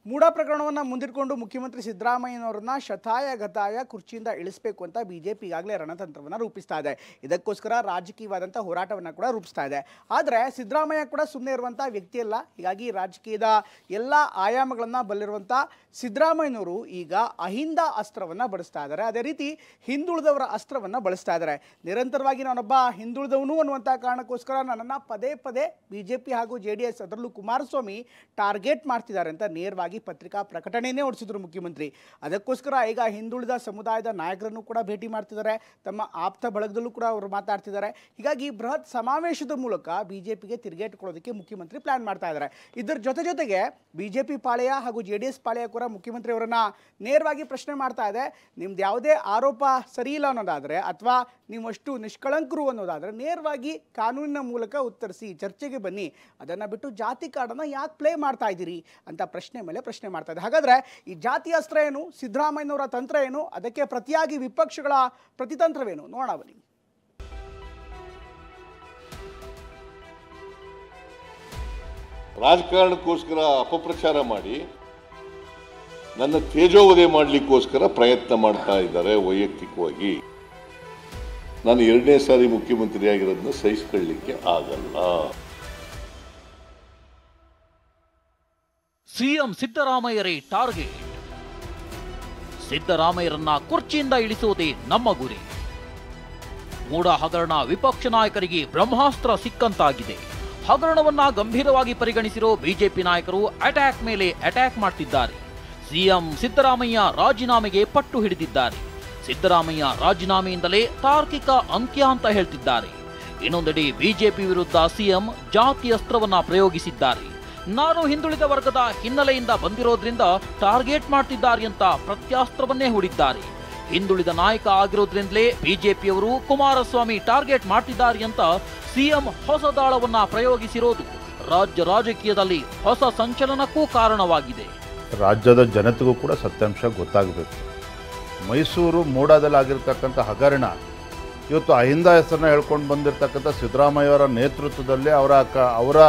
ಮೂಡ ಪ್ರಕರಣವನ್ನು ಮುಂದಿಟ್ಕೊಂಡು ಮುಖ್ಯಮಂತ್ರಿ ಸಿದ್ದರಾಮಯ್ಯನವರನ್ನ ಶತಾಯಗತಾಯ ಕುರ್ಚಿಯಿಂದ ಇಳಿಸಬೇಕು ಅಂತ ಬಿಜೆಪಿ ಈಗಾಗಲೇ ರಣತಂತ್ರವನ್ನು ರೂಪಿಸ್ತಾ ಇದೆ. ಇದಕ್ಕೋಸ್ಕರ ರಾಜಕೀಯವಾದಂಥ ಹೋರಾಟವನ್ನು ಕೂಡ ರೂಪಿಸ್ತಾ ಇದೆ. ಆದರೆ ಸಿದ್ದರಾಮಯ್ಯ ಕೂಡ ಸುಮ್ಮನೆ ಇರುವಂಥ ವ್ಯಕ್ತಿಯಲ್ಲ. ಹೀಗಾಗಿ ರಾಜಕೀಯದ ಎಲ್ಲ ಆಯಾಮಗಳನ್ನು ಬಲ್ಲಿರುವಂಥ ಸಿದ್ದರಾಮಯ್ಯನವರು ಈಗ ಅಹಿಂದ ಅಸ್ತ್ರವನ್ನು ಬಳಸ್ತಾ ಇದ್ದಾರೆ. ಅದೇ ರೀತಿ ಹಿಂದುಳಿದವರ ಅಸ್ತ್ರವನ್ನು ಬಳಸ್ತಾ ಇದ್ದಾರೆ. ನಿರಂತರವಾಗಿ ನಾನೊಬ್ಬ ಹಿಂದುಳಿದವನು ಅನ್ನುವಂಥ ಕಾರಣಕ್ಕೋಸ್ಕರ ನನ್ನನ್ನು ಪದೇ ಪದೇ ಬಿಜೆಪಿ ಹಾಗೂ JDS ಅದರಲ್ಲೂ ಕುಮಾರಸ್ವಾಮಿ ಟಾರ್ಗೆಟ್ ಮಾಡ್ತಿದ್ದಾರೆ ಅಂತ ನೇರವಾಗಿ ಪತ್ರಿಕಾ ಪ್ರಕಟಣೆಯೇ ಹೊರಡಿಸಿದ್ರು ಮುಖ್ಯಮಂತ್ರಿ. ಅದಕ್ಕೋಸ್ಕರ ಈಗ ಹಿಂದುಳಿದ ಸಮುದಾಯದ ನಾಯಕರನ್ನು ಕೂಡ ಭೇಟಿ ಮಾಡ್ತಿದ್ದಾರೆ. ತಮ್ಮ ಆಪ್ತ ಬಳಗದಲ್ಲೂ ಕೂಡ ಅವರು ಮಾತಾಡ್ತಿದ್ದಾರೆ. ಹೀಗಾಗಿ ಬೃಹತ್ ಸಮಾವೇಶದ ಮೂಲಕ ಬಿಜೆಪಿಗೆ ತಿರುಗೇಟು ಕೊಡೋದಕ್ಕೆ ಮುಖ್ಯಮಂತ್ರಿ ಪ್ಲಾನ್ ಮಾಡ್ತಾ ಇದ್ದಾರೆ. ಇದರ ಜೊತೆಗೆ ಬಿಜೆಪಿ ಪಾಳೆಯ ಹಾಗೂ JDS ಪಾಳೆಯ ಕೂಡ ಮುಖ್ಯಮಂತ್ರಿ ಅವರನ್ನ ನೇರವಾಗಿ ಪ್ರಶ್ನೆ ಮಾಡ್ತಾ ಇದೆ. ನಿಮ್ದು ಯಾವುದೇ ಆರೋಪ ಸರಿ ಇಲ್ಲ ಅನ್ನೋದಾದರೆ ಅಥವಾ ನೀವಷ್ಟು ನಿಷ್ಕಳಂಕರು ಅನ್ನೋದಾದರೆ ನೇರವಾಗಿ ಕಾನೂನಿನ ಮೂಲಕ ಉತ್ತರಿಸಿ, ಚರ್ಚೆಗೆ ಬನ್ನಿ. ಅದನ್ನು ಬಿಟ್ಟು ಜಾತಿ ಕಾರ್ಡನ್ನು ಯಾಕೆ ಪ್ಲೇ ಮಾಡ್ತಾ ಇದ್ದೀರಿ ಅಂತ ಪ್ರಶ್ನೆ ಮೇಲೆ ಪ್ರಶ್ನೆ ಮಾಡ್ತಾ ಇದೆ. ಹಾಗಾದರೆ ಈ ಜಾತಿ ಅಸ್ತ್ರ ಏನು, ಸಿದ್ದರಾಮಯ್ಯನವರ ತಂತ್ರ ಏನು, ಅದಕ್ಕೆ ಪ್ರತಿಯಾಗಿ ವಿಪಕ್ಷಗಳ ಪ್ರತಿತಂತ್ರವೇನು ನೋಡೋಣ ಬನ್ನಿ. ರಾಜಕಾರಣಕ್ಕೋಸ್ಕರ ಅಪಪ್ರಚಾರ ಮಾಡಿ ನನ್ನ ತೇಜೋವಧೆ ಮಾಡಲಿಕ್ಕೋಸ್ಕರ ಪ್ರಯತ್ನ ಮಾಡ್ತಾ ಇದ್ದಾರೆ. ವೈಯಕ್ತಿಕವಾಗಿ ನಾನು 2ನೇ ಸಾರಿ ಮುಖ್ಯಮಂತ್ರಿ ಆಗಿರೋದನ್ನ ಸಹಿಸಿಕೊಳ್ಳಲಿಕ್ಕೆ ಆಗಲ್ಲ. CM ಸಿದ್ದರಾಮಯ್ಯರೇ target. ಸಿದ್ದರಾಮಯ್ಯರನ್ನ ಕುರ್ಚಿಯಿಂದ ಇಳಿಸುವುದೇ ನಮ್ಮ ಗುರಿ. ಮೂಡ ಹಗರಣ ವಿಪಕ್ಷ ನಾಯಕರಿಗೆ ಬ್ರಹ್ಮಾಸ್ತ್ರ ಸಿಕ್ಕಂತಾಗಿದೆ. ಹಗರಣವನ್ನ ಗಂಭೀರವಾಗಿ ಪರಿಗಣಿಸಿರೋ ಬಿಜೆಪಿ ನಾಯಕರು ಅಟ್ಯಾಕ್ ಮೇಲೆ ಅಟ್ಯಾಕ್ ಮಾಡ್ತಿದ್ದಾರೆ. ಸಿಎಂ ಸಿದ್ದರಾಮಯ್ಯ ರಾಜೀನಾಮೆಗೆ ಪಟ್ಟು ಹಿಡಿದಿದ್ದಾರೆ. ಸಿದ್ದರಾಮಯ್ಯ ರಾಜೀನಾಮೆಯಿಂದಲೇ ತಾರ್ಕಿಕ ಅಂತ್ಯ ಅಂತ ಹೇಳ್ತಿದ್ದಾರೆ. ಇನ್ನೊಂದೆಡೆ ಬಿಜೆಪಿ ವಿರುದ್ಧ ಸಿಎಂ ಜಾತಿ ಅಸ್ತ್ರವನ್ನ ಪ್ರಯೋಗಿಸಿದ್ದಾರೆ. ನಾನು ಹಿಂದುಳಿದ ವರ್ಗದ ಹಿನ್ನೆಲೆಯಿಂದ ಬಂದಿರೋದ್ರಿಂದ ಟಾರ್ಗೆಟ್ ಮಾಡ್ತಿದ್ದಾರೆ ಅಂತ ಪ್ರತ್ಯಾಸ್ತ್ರವನ್ನೇ ಹೂಡಿದ್ದಾರೆ. ಹಿಂದುಳಿದ ನಾಯಕ ಆಗಿರೋದ್ರಿಂದಲೇ ಬಿಜೆಪಿಯವರು ಕುಮಾರಸ್ವಾಮಿ ಟಾರ್ಗೆಟ್ ಮಾಡ್ತಿದ್ದಾರೆ ಅಂತ ಸಿಎಂ ಹೊಸ ದಾಳವನ್ನ ಪ್ರಯೋಗಿಸಿರೋದು ರಾಜ್ಯ ರಾಜಕೀಯದಲ್ಲಿ ಹೊಸ ಸಂಚಲನಕ್ಕೂ ಕಾರಣವಾಗಿದೆ. ರಾಜ್ಯದ ಜನತೆಗೂ ಕೂಡ ಸತ್ಯಾಂಶ ಗೊತ್ತಾಗಬೇಕು. ಮೈಸೂರು ಮೂಡಾದಲ್ಲಾಗಿರ್ತಕ್ಕಂಥ ಹಗರಣ ಇವತ್ತು ಅಹಿಂದ ಹೆಸರನ್ನ ಹೇಳ್ಕೊಂಡು ಬಂದಿರತಕ್ಕಂಥ ಸಿದ್ದರಾಮಯ್ಯವರ ನೇತೃತ್ವದಲ್ಲಿ ಅವರ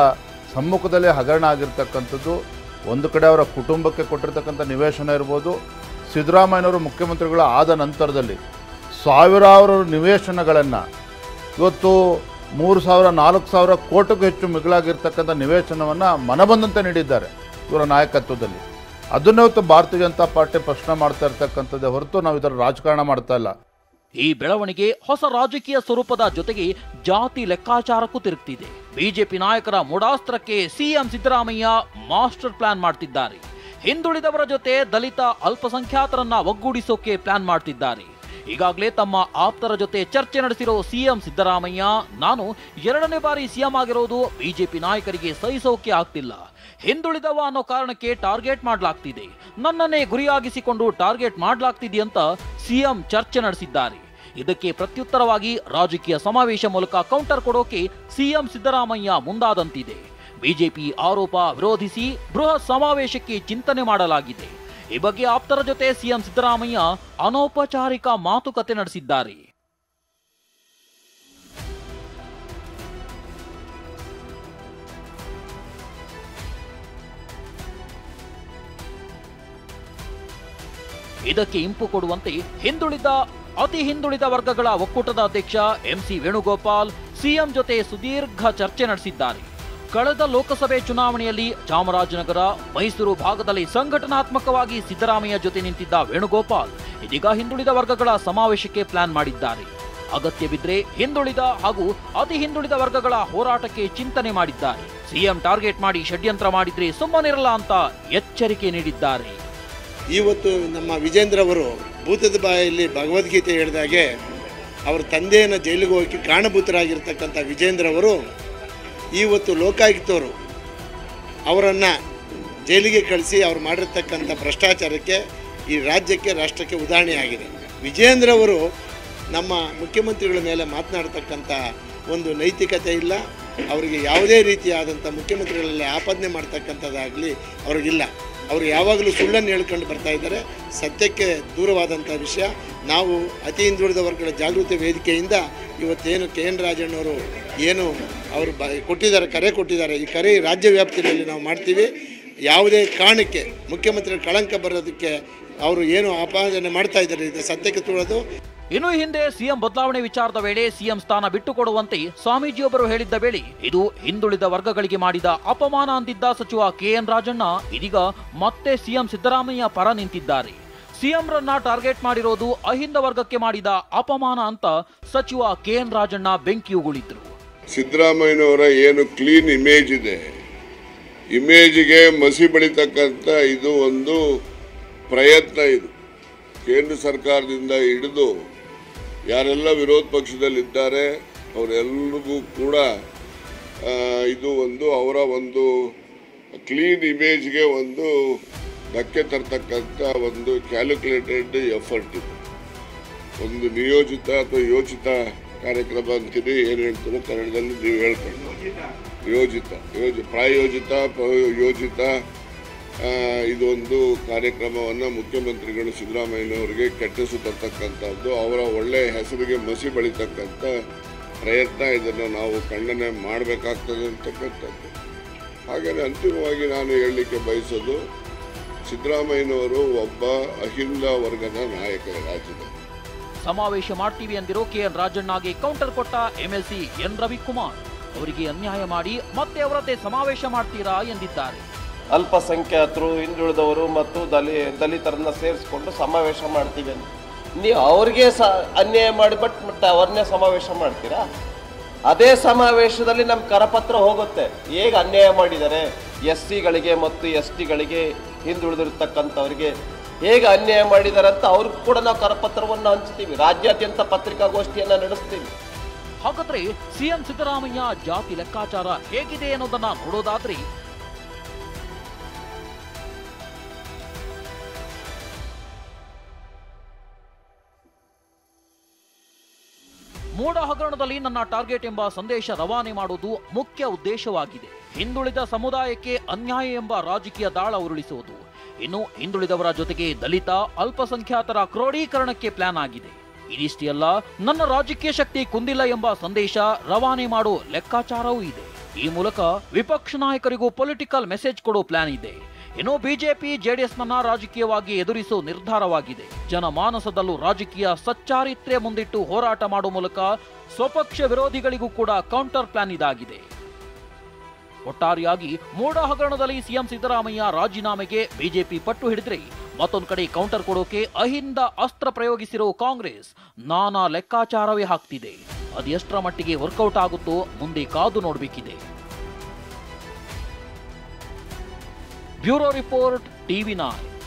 ಸಮ್ಮುಖದಲ್ಲಿ ಹಗರಣ ಆಗಿರ್ತಕ್ಕಂಥದ್ದು. ಒಂದು ಕಡೆ ಅವರ ಕುಟುಂಬಕ್ಕೆ ಕೊಟ್ಟಿರ್ತಕ್ಕಂಥ ನಿವೇಶನ ಇರ್ಬೋದು, ಸಿದ್ದರಾಮಯ್ಯನವರು ಮುಖ್ಯಮಂತ್ರಿಗಳ ಆದ ನಂತರದಲ್ಲಿ ಸಾವಿರಾರು ನಿವೇಶನಗಳನ್ನು ಇವತ್ತು 3,000-4,000 ಕೋಟಿಗೂ ಹೆಚ್ಚು ಮಿಗಿಲಾಗಿರ್ತಕ್ಕಂಥ ನಿವೇಶನವನ್ನು ಮನಬಂದಂತೆ ನೀಡಿದ್ದಾರೆ ಇವರ ನಾಯಕತ್ವದಲ್ಲಿ. ಅದನ್ನ ಇವತ್ತು ಭಾರತೀಯ ಜನತಾ ಪಾರ್ಟಿ ಪ್ರಶ್ನೆ ಮಾಡ್ತಾ ಇರ್ತಕ್ಕಂಥದ್ದೇ ಹೊರತು ನಾವು ಇದರ ರಾಜಕಾರಣ ಮಾಡ್ತಾ ಇಲ್ಲ. ಈ ಬೆಳವಣಿಗೆ ಹೊಸ ರಾಜಕೀಯ ಸ್ವರೂಪದ ಜೊತೆಗೆ ಜಾತಿ ಲೆಕ್ಕಾಚಾರಕ್ಕೂ ತಿರುಗ್ತಿದೆ. ಬಿಜೆಪಿ ನಾಯಕರ ಮೂಢಾಸ್ತ್ರಕ್ಕೆ ಸಿಎಂ ಸಿದ್ದರಾಮಯ್ಯ ಮಾಸ್ಟರ್ ಪ್ಲಾನ್ ಮಾಡ್ತಿದ್ದಾರೆ. ಹಿಂದುಳಿದವರ ಜೊತೆ ದಲಿತ ಅಲ್ಪಸಂಖ್ಯಾತರನ್ನ ಒಗ್ಗೂಡಿಸೋಕೆ ಪ್ಲಾನ್ ಮಾಡ್ತಿದ್ದಾರೆ. ಈಗಾಗಲೇ ತಮ್ಮ ಆಪ್ತರ ಜೊತೆ ಚರ್ಚೆ ನಡೆಸಿರೋ ಸಿಎಂ ಸಿದ್ದರಾಮಯ್ಯ, ನಾನು 2ನೇ ಬಾರಿ ಸಿಎಂ ಆಗಿರೋದು ಬಿಜೆಪಿ ನಾಯಕರಿಗೆ ಸಹಿಸೋಕೆ ಆಗ್ತಿಲ್ಲ. ಹಿಂದುಳಿದವ ಅನ್ನೋ ಕಾರಣಕ್ಕೆ ಟಾರ್ಗೆಟ್ ಮಾಡಲಾಗ್ತಿದೆ, ನನ್ನನ್ನೇ ಗುರಿಯಾಗಿಸಿಕೊಂಡು ಟಾರ್ಗೆಟ್ ಮಾಡಲಾಗ್ತಿದೆ ಅಂತ ಸಿಎಂ ಚರ್ಚೆ ನಡೆಸಿದ್ದಾರೆ. ಇದಕ್ಕೆ ಪ್ರತ್ಯುತ್ತರವಾಗಿ ರಾಜಕೀಯ ಸಮಾವೇಶ ಮೂಲಕ ಕೌಂಟರ್ ಕೊಡೋಕೆ ಸಿಎಂ ಸಿದ್ದರಾಮಯ್ಯ ಮುಂದಾದಂತಿದೆ. ಬಿಜೆಪಿ ಆರೋಪ ವಿರೋಧಿಸಿ ಬೃಹತ್ ಸಮಾವೇಶಕ್ಕೆ ಚಿಂತನೆ ಮಾಡಲಾಗಿದೆ. ಈ ಬಗ್ಗೆ ಆಪ್ತರ ಜೊತೆ ಸಿಎಂ ಸಿದ್ದರಾಮಯ್ಯ ಅನೌಪಚಾರಿಕ ಮಾತುಕತೆ ನಡೆಸಿದ್ದಾರೆ. ಇದಕ್ಕೆ ಇಂಪು ಕೊಡುವಂತೆ ಅತಿ ಹಿಂದುಳಿದ ವರ್ಗಗಳ ಒಕ್ಕೂಟದ ಅಧ್ಯಕ್ಷ MC ವೇಣುಗೋಪಾಲ್ ಸಿಎಂ ಜೊತೆ ಸುದೀರ್ಘ ಚರ್ಚೆ ನಡೆಸಿದ್ದಾರೆ. ಕಳೆದ ಲೋಕಸಭೆ ಚುನಾವಣೆಯಲ್ಲಿ ಚಾಮರಾಜನಗರ, ಮೈಸೂರು ಭಾಗದಲ್ಲಿ ಸಂಘಟನಾತ್ಮಕವಾಗಿ ಸಿದ್ದರಾಮಯ್ಯ ಜೊತೆ ನಿಂತಿದ್ದ ವೇಣುಗೋಪಾಲ್ ಇದೀಗ ಹಿಂದುಳಿದ ವರ್ಗಗಳ ಸಮಾವೇಶಕ್ಕೆ ಪ್ಲಾನ್ ಮಾಡಿದ್ದಾರೆ. ಅಗತ್ಯವಿದ್ರೆ ಹಿಂದುಳಿದ ಹಾಗೂ ಅತಿ ಹಿಂದುಳಿದ ವರ್ಗಗಳ ಹೋರಾಟಕ್ಕೆ ಚಿಂತನೆ ಮಾಡಿದ್ದಾರೆ. ಸಿಎಂ ಟಾರ್ಗೆಟ್ ಮಾಡಿ ಷಡ್ಯಂತ್ರ ಮಾಡಿದ್ರೆ ಸುಮ್ಮನಿರಲ್ಲ ಅಂತ ಎಚ್ಚರಿಕೆ ನೀಡಿದ್ದಾರೆ. ಇವತ್ತು ನಮ್ಮ ವಿಜೇಂದ್ರ ಅವರು ಭೂತದ ಬಾಯಲ್ಲಿ ಭಗವದ್ಗೀತೆ ಹೇಳಿದಾಗೆ ಅವರ ತಂದೆಯನ್ನು ಜೈಲಿಗೆ ಹೋಗಿ ಕಾರಣಭೂತರಾಗಿರ್ತಕ್ಕಂಥ ವಿಜೇಂದ್ರ ಅವರು ಇವತ್ತು ಲೋಕಾಯುಕ್ತವರು ಅವರನ್ನು ಜೈಲಿಗೆ ಕಳಿಸಿ ಅವ್ರು ಮಾಡಿರ್ತಕ್ಕಂಥ ಭ್ರಷ್ಟಾಚಾರಕ್ಕೆ ಈ ರಾಜ್ಯಕ್ಕೆ, ರಾಷ್ಟ್ರಕ್ಕೆ ಉದಾಹರಣೆಯಾಗಿದೆ. ವಿಜೇಂದ್ರ ಅವರು ನಮ್ಮ ಮುಖ್ಯಮಂತ್ರಿಗಳ ಮೇಲೆ ಮಾತನಾಡ್ತಕ್ಕಂಥ ಒಂದು ನೈತಿಕತೆ ಇಲ್ಲ. ಅವರಿಗೆ ಯಾವುದೇ ರೀತಿಯಾದಂಥ ಮುಖ್ಯಮಂತ್ರಿಗಳಲ್ಲಿ ಆಪಾದನೆ ಮಾಡ್ತಕ್ಕಂಥದ್ದಾಗಲಿ ಅವ್ರಿಗಿಲ್ಲ. ಅವರು ಯಾವಾಗಲೂ ಸುಳ್ಳನ್ನು ಹೇಳ್ಕೊಂಡು ಬರ್ತಾ ಇದ್ದಾರೆ. ಸತ್ಯಕ್ಕೆ ದೂರವಾದಂಥ ವಿಷಯ. ನಾವು ಅತಿ ಹಿಂದುಳಿದ ವರ್ಗಗಳ ಜಾಗೃತಿ ವೇದಿಕೆಯಿಂದ ಇವತ್ತೇನು KN ರಾಜಣ್ಣವರು ಏನು ಅವರು ಕರೆ ಕೊಟ್ಟಿದ್ದಾರೆ, ಈ ಕರೆ ರಾಜ್ಯ ವ್ಯಾಪ್ತಿಯಲ್ಲಿ ನಾವು ಮಾಡ್ತೀವಿ. ಯಾವುದೇ ಕಾರಣಕ್ಕೆ ಮುಖ್ಯಮಂತ್ರಿ ಕಳಂಕ ಬರೋದಕ್ಕೆ ಅವರು ಏನು ಆಪಾದನೆ ಮಾಡ್ತಾ ಇದ್ದಾರೆ ಇದು ಸತ್ಯಕ್ಕೆ ತುಳೋದು. ಇನ್ನು ಹಿಂದೆ ಸಿಎಂ ಬದಲಾವಣೆ ವಿಚಾರದ ವೇಳೆ ಸಿಎಂ ಸ್ಥಾನ ಬಿಟ್ಟುಕೊಡುವಂತೆ ಸ್ವಾಮೀಜಿಯೊಬ್ಬರು ಹೇಳಿದ್ದ ವೇಳೆ ಇದು ಹಿಂದುಳಿದ ವರ್ಗಗಳಿಗೆ ಮಾಡಿದ ಅಪಮಾನ ಅಂದಿದ್ದ ಸಚಿವ ಕೆಎನ್ ರಾಜಣ್ಣ ಇದೀಗ ಮತ್ತೆ ಸಿಎಂ ಸಿದ್ದರಾಮಯ್ಯ ಪರ ನಿಂತಿದ್ದಾರೆ. ಸಿಎಂರನ್ನ ಟಾರ್ಗೆಟ್ ಮಾಡಿರೋದು ಅಹಿಂದ ವರ್ಗಕ್ಕೆ ಮಾಡಿದ ಅಪಮಾನ ಅಂತ ಸಚಿವ ಕೆಎನ್ ರಾಜಣ್ಣ ಬೆಂಕಿಯುಗುಳಿದ್ರು. ಸಿದ್ದರಾಮಯ್ಯನವರ ಏನು ಕ್ಲೀನ್ ಇಮೇಜ್ ಇದೆ, ಇಮೇಜ್ಗೆ ಮಸಿ ಬಳಿತಕ್ಕಂಥ ಇದು ಒಂದು ಪ್ರಯತ್ನ. ಇದು ಕೇಂದ್ರ ಸರ್ಕಾರದಿಂದ ಹಿಡಿದು ಯಾರೆಲ್ಲ ವಿರೋಧ ಪಕ್ಷದಲ್ಲಿದ್ದಾರೆ ಅವರೆಲ್ಲರಿಗೂ ಕೂಡ ಇದು ಒಂದು ಅವರ ಒಂದು ಕ್ಲೀನ್ ಇಮೇಜ್ಗೆ ಒಂದು ಧಕ್ಕೆ ತರ್ತಕ್ಕಂಥ ಒಂದು ಕ್ಯಾಲ್ಕುಲೇಟೆಡ್ ಎಫರ್ಟ್ ಇದು. ಒಂದು ನಿಯೋಜಿತ ಅಥವಾ ಯೋಚಿತ ಕಾರ್ಯಕ್ರಮ ಅಂತೀನಿ, ಏನು ಹೇಳ್ತಾರೋ ಕನ್ನಡದಲ್ಲಿ ನೀವು ಹೇಳ್ಕೊಂಡು ಪ್ರಾಯೋಜಿತ ಯೋಜಿತ ಇದೊಂದು ಕಾರ್ಯಕ್ರಮವನ್ನು ಮುಖ್ಯಮಂತ್ರಿಗಳು ಸಿದ್ದರಾಮಯ್ಯನವರಿಗೆ ಕೆಟ್ಟಿಸು ತರ್ತಕ್ಕಂಥದ್ದು, ಅವರ ಒಳ್ಳೆಯ ಹೆಸರಿಗೆ ಮಸಿ ಬಳಿತಕ್ಕಂಥ ಪ್ರಯತ್ನ. ಇದನ್ನು ನಾವು ಖಂಡನೆ ಮಾಡಬೇಕಾಗ್ತದೆ ಅಂತಕ್ಕಂಥದ್ದು. ಹಾಗೆಯೇ ಅಂತಿಮವಾಗಿ ನಾನು ಹೇಳಲಿಕ್ಕೆ ಬಯಸೋದು, ಸಿದ್ದರಾಮಯ್ಯನವರು ಒಬ್ಬ ಅಹಿಂದ ವರ್ಗದ ನಾಯಕ ರಾಜ್ಯದಲ್ಲಿ. ಸಮಾವೇಶ ಮಾಡ್ತೀವಿ ಅಂದಿರೋ ಕೆಎನ್ ರಾಜಣ್ಣಗೆ ಕೌಂಟರ್ ಕೊಟ್ಟ ಎಂಎಲ್ಸಿ ಎನ್ ರವಿಕುಮಾರ್ ಅವರಿಗೆ ಅನ್ಯಾಯ ಮಾಡಿ ಮತ್ತೆ ಅವರದ್ದೇ ಸಮಾವೇಶ ಮಾಡ್ತೀರಾ ಎಂದಿದ್ದಾರೆ. ಅಲ್ಪಸಂಖ್ಯಾತರು, ಹಿಂದುಳಿದವರು ಮತ್ತು ದಲಿತರನ್ನ ಸೇರಿಸ್ಕೊಂಡು ಸಮಾವೇಶ ಮಾಡ್ತೀವಿ ಅಂತ ನೀವು ಅವ್ರಿಗೆ ಅನ್ಯಾಯ ಮಾಡಿಬಿಟ್ಟು ಮತ್ತೆ ಅವ್ರನ್ನೇ ಸಮಾವೇಶ ಮಾಡ್ತೀರಾ? ಅದೇ ಸಮಾವೇಶದಲ್ಲಿ ನಮ್ಮ ಕರಪತ್ರ ಹೋಗುತ್ತೆ, ಹೇಗೆ ಅನ್ಯಾಯ ಮಾಡಿದ್ದಾರೆ SC-ಗಳಿಗೆ ಮತ್ತು ST-ಗಳಿಗೆ, ಹಿಂದುಳಿದಿರ್ತಕ್ಕಂಥವ್ರಿಗೆ ಹೇಗೆ ಅನ್ಯಾಯ ಮಾಡಿದ್ದಾರೆ ಅಂತ ಅವ್ರಿಗೂ ಕೂಡ ನಾವು ಕರಪತ್ರವನ್ನು ಹಂಚ್ತೀವಿ. ರಾಜ್ಯಾದ್ಯಂತ ಪತ್ರಿಕಾಗೋಷ್ಠಿಯನ್ನು ನಡೆಸ್ತೀವಿ. ಹಾಗಾದ್ರೆ ಸಿಎಂ ಸಿದ್ದರಾಮಯ್ಯ ಜಾತಿ ಲೆಕ್ಕಾಚಾರ ಹೇಗಿದೆ ಅನ್ನೋದನ್ನ ನೋಡೋದಾದ್ರೆ ಮೂಡ ಹಗರಣದಲ್ಲಿ ನನ್ನ ಟಾರ್ಗೆಟ್ ಎಂಬ ಸಂದೇಶ ರವಾನೆ ಮಾಡುವುದು ಮುಖ್ಯ ಉದ್ದೇಶವಾಗಿದೆ. ಹಿಂದುಳಿದ ಸಮುದಾಯಕ್ಕೆ ಅನ್ಯಾಯ ಎಂಬ ರಾಜಕೀಯ ದಾಳ ಉರುಳಿಸುವುದು, ಇನ್ನು ಹಿಂದುಳಿದವರ ಜೊತೆಗೆ ದಲಿತ, ಅಲ್ಪಸಂಖ್ಯಾತರ ಕ್ರೋಢೀಕರಣಕ್ಕೆ ಪ್ಲಾನ್ ಆಗಿದೆ. ಇದಿಷ್ಟೇ ಅಲ್ಲ, ನನ್ನ ರಾಜಕೀಯ ಶಕ್ತಿ ಕುಂದಿಲ್ಲ ಎಂಬ ಸಂದೇಶ ರವಾನೆ ಮಾಡೋ ಲೆಕ್ಕಾಚಾರವೂ ಇದೆ. ಈ ಮೂಲಕ ವಿಪಕ್ಷ ನಾಯಕರಿಗೂ ಪೊಲಿಟಿಕಲ್ ಮೆಸೇಜ್ ಕೊಡೋ ಪ್ಲಾನ್ ಇದೆ. ಇನ್ನು ಬಿಜೆಪಿ ಜೆಡಿಎಸ್ನನ್ನ ರಾಜಕೀಯವಾಗಿ ಎದುರಿಸೋ ನಿರ್ಧಾರವಾಗಿದೆ. ಜನಮಾನಸದಲ್ಲೂ ರಾಜಕೀಯ ಸಚ್ಚಾರಿತ್ರ್ಯ ಮುಂದಿಟ್ಟು ಹೋರಾಟ ಮಾಡುವ ಮೂಲಕ ಸ್ವಪಕ್ಷ ವಿರೋಧಿಗಳಿಗೂ ಕೂಡ ಕೌಂಟರ್ ಪ್ಲಾನ್ ಇದಾಗಿದೆ. ಒಟ್ಟಾರೆಯಾಗಿ ಮೂಡ ಹಗರಣದಲ್ಲಿ ಸಿಎಂ ಸಿದ್ದರಾಮಯ್ಯ ರಾಜೀನಾಮೆಗೆ ಬಿಜೆಪಿ ಪಟ್ಟು ಹಿಡಿದ್ರೆ, ಮತ್ತೊಂದು ಕಡೆ ಕೌಂಟರ್ ಕೊಡೋಕೆ ಅಹಿಂದ ಅಸ್ತ್ರ ಪ್ರಯೋಗಿಸಿರೋ ಕಾಂಗ್ರೆಸ್ ನಾನಾ ಲೆಕ್ಕಾಚಾರವೇ ಹಾಕ್ತಿದೆ. ಅದೆಷ್ಟರ ಮಟ್ಟಿಗೆ ವರ್ಕೌಟ್ ಆಗುತ್ತೋ ಮುಂದೆ ಕಾದು ನೋಡಬೇಕಿದೆ. Bureau report, TV9.